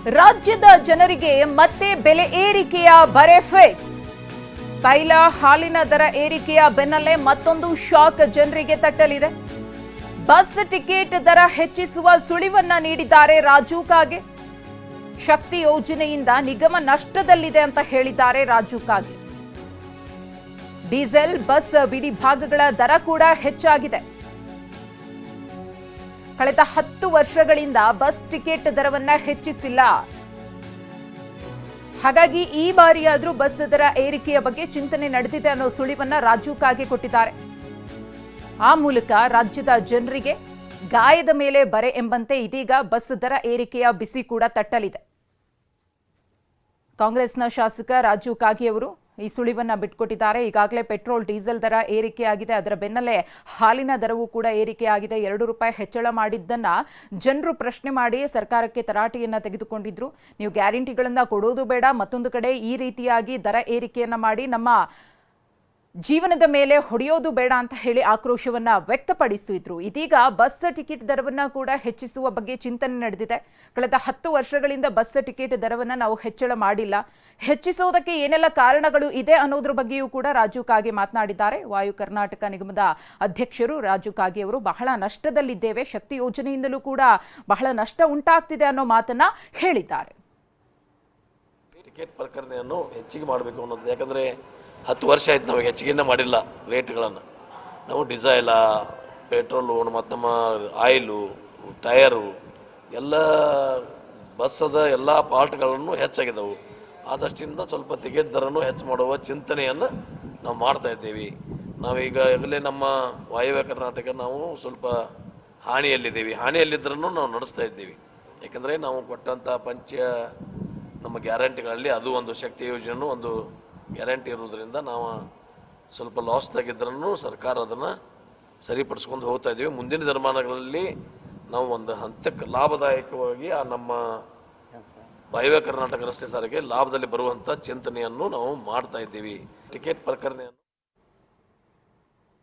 ರಾಜ್ಯದ ಜನರಿಗೆ ಮತ್ತೆ ಬೆಲೆ ಏರಿಕೆಯ ಬರೆ ಫಿಕ್ಸ್. ತೈಲ ಹಾಲಿನ ದರ ಏರಿಕೆಯ ಬೆನ್ನಲ್ಲೇ ಮತ್ತೊಂದು ಶಾಕ್ ಜನರಿಗೆ ತಟ್ಟಲಿದೆ. ಬಸ್ ಟಿಕೆಟ್ ದರ ಹೆಚ್ಚಿಸುವ ಸುಳಿವನ್ನ ನೀಡಿದ್ದಾರೆ ರಾಜು ಕಾಗೆ. ಶಕ್ತಿ ಯೋಜನೆಯಿಂದ ನಿಗಮ ನಷ್ಟದಲ್ಲಿದೆ ಅಂತ ಹೇಳಿದ್ದಾರೆ ರಾಜು ಕಾಗೆ. ಡೀಸೆಲ್ ಬಸ್ ಬಿಡಿ ಭಾಗಗಳ ದರ ಕೂಡ ಹೆಚ್ಚಾಗಿದೆ. ಕಳೆದ 10 ವರ್ಷಗಳಿಂದ ಬಸ್ ಟಿಕೆಟ್ ದರವನ್ನ ಹೆಚ್ಚಿಸಿಲ್ಲ. ಹಾಗಾಗಿ ಈ ಬಾರಿಯಾದ್ರೂ ಬಸ್ ದರ ಏರಿಕೆಯ ಬಗ್ಗೆ ಚಿಂತನೆ ನಡೆದಿದೆ ಅನ್ನೋ ಸುಳಿವನ್ನ ರಾಜು ಕಾಗೆ ಕೊಟ್ಟಿದ್ದಾರೆ. ಆ ಮೂಲಕ ರಾಜ್ಯದ ಜನರಿಗೆ ಗಾಯದ ಮೇಲೆ ಬರೆ ಎಂಬಂತೆ ಇದೀಗ ಬಸ್ ದರ ಏರಿಕೆಯ ಬಿಸಿ ಕೂಡ ತಟ್ಟಲಿದೆ. ಕಾಂಗ್ರೆಸ್ನ ಶಾಸಕ ರಾಜು ಕಾಗೆ ಅವರು ಈ ಸುಳಿವನ್ನ ಬಿಟ್ಕೊಟ್ಟಿದ್ದಾರೆ. ಈಗಾಗಲೇ ಪೆಟ್ರೋಲ್ ಡೀಸೆಲ್ ದರ ಏರಿಕೆಯಾಗಿದೆ. ಅದರ ಬೆನ್ನಲ್ಲೇ ಹಾಲಿನ ದರವೂ ಕೂಡ ಏರಿಕೆಯಾಗಿದೆ. 2 ರೂಪಾಯಿ ಹೆಚ್ಚಳ ಮಾಡಿದ್ದನ್ನ ಜನರು ಪ್ರಶ್ನೆ ಮಾಡಿ ಸರ್ಕಾರಕ್ಕೆ ತರಾಟೆಯನ್ನ ತೆಗೆದುಕೊಂಡಿದ್ರು. ನೀವು ಗ್ಯಾರಂಟಿಗಳನ್ನ ಕೊಡೋದು ಬೇಡ, ಮತ್ತೊಂದು ಕಡೆ ಈ ರೀತಿಯಾಗಿ ದರ ಏರಿಕೆಯನ್ನ ಮಾಡಿ ನಮ್ಮ ಜೀವನದ ಮೇಲೆ ಹೊಡೆಯೋದು ಬೇಡ ಅಂತ ಹೇಳಿ ಆಕ್ರೋಶವನ್ನ ವ್ಯಕ್ತಪಡಿಸಿದ್ರು. ಇದೀಗ ಬಸ್ ಟಿಕೆಟ್ ದರವನ್ನ ಕೂಡ ಹೆಚ್ಚಿಸುವ ಬಗ್ಗೆ ಚಿಂತನೆ ನಡೆದಿದೆ. ಕಳೆದ 10 ವರ್ಷಗಳಿಂದ ಬಸ್ ಟಿಕೆಟ್ ದರವನ್ನ ನಾವು ಹೆಚ್ಚಳ ಮಾಡಿಲ್ಲ. ಹೆಚ್ಚಿಸುವುದಕ್ಕೆ ಏನೆಲ್ಲ ಕಾರಣಗಳು ಇದೆ ಅನ್ನೋದ್ರ ಬಗ್ಗೆಯೂ ಕೂಡ ರಾಜು ಕಾಗೆ ಮಾತನಾಡಿದ್ದಾರೆ. ವಾಯು ಕರ್ನಾಟಕ ನಿಗಮದ ಅಧ್ಯಕ್ಷರು ರಾಜು ಕಾಗೆ ಅವರು ಬಹಳ ನಷ್ಟದಲ್ಲಿದ್ದೇವೆ, ಶಕ್ತಿ ಯೋಜನೆಯಿಂದಲೂ ಕೂಡ ಬಹಳ ನಷ್ಟ ಉಂಟಾಗ್ತಿದೆ ಅನ್ನೋ ಮಾತನ್ನ ಹೇಳಿದ್ದಾರೆ. ಟಿಕೆಟ್ ಪ್ರಕರಣವನ್ನು ಹೆಚ್ಚಿಗೆ ಮಾಡಬೇಕು ಅನ್ನೋದು, ಯಾಕಂದ್ರೆ 10 ವರ್ಷ ಆಯ್ತು ನಾವು ಹೆಚ್ಚಿಗೆನೇ ಮಾಡಿಲ್ಲ ರೇಟ್ಗಳನ್ನು. ನಾವು ಡೀಸೆಲ, ಪೆಟ್ರೋಲು ಮತ್ತು ನಮ್ಮ ಆಯಿಲು, ಟಯರು ಎಲ್ಲ ಬಸ್ಸದ ಎಲ್ಲ ಪಾರ್ಟ್ಗಳನ್ನು ಹೆಚ್ಚಾಗಿದ್ದವು. ಆದಷ್ಟಿಂದ ಸ್ವಲ್ಪ ಟಿಕೆಟ್ ದರನೂ ಹೆಚ್ಚು ಮಾಡುವ ಚಿಂತನೆಯನ್ನು ನಾವು ಮಾಡ್ತಾ ಇದ್ದೀವಿ. ನಾವೀಗ ಈಗಲೇ ನಮ್ಮ ವಾಯುವ್ಯ ಕರ್ನಾಟಕ ನಾವು ಸ್ವಲ್ಪ ಹಾನಿಯಲ್ಲಿದ್ದರೂ ನಾವು ನಡೆಸ್ತಾ ಇದ್ದೀವಿ. ಯಾಕಂದರೆ ನಾವು ಕೊಟ್ಟಂಥ ನಮ್ಮ ಗ್ಯಾರಂಟಿಗಳಲ್ಲಿ ಅದು ಒಂದು ಶಕ್ತಿ ಯೋಜನೆಯೂ ಒಂದು ಗ್ಯಾರಂಟಿ ಇರೋದ್ರಿಂದ ನಾವು ಸ್ವಲ್ಪ ಲಾಸ್ ತೆಗೆದ್ರೂ ಸರ್ಕಾರ ಅದನ್ನು ಸರಿಪಡಿಸ್ಕೊಂಡು ಹೋಗ್ತಾ ಇದ್ದೀವಿ. ಮುಂದಿನ ದಿನಮಾನಗಳಲ್ಲಿ ನಾವು ಒಂದು ಹಂತಕ್ಕೆ ಲಾಭದಾಯಕವಾಗಿ ಆ ನಮ್ಮ ವಾಯುವ್ಯ ಕರ್ನಾಟಕ ರಸ್ತೆ ಸಾರಿಗೆ ಲಾಭದಲ್ಲಿ ಬರುವಂಥ ಚಿಂತನೆಯನ್ನು ನಾವು ಮಾಡ್ತಾ ಇದ್ದೀವಿ. ಟಿಕೆಟ್ ಪ್ರಕರಣ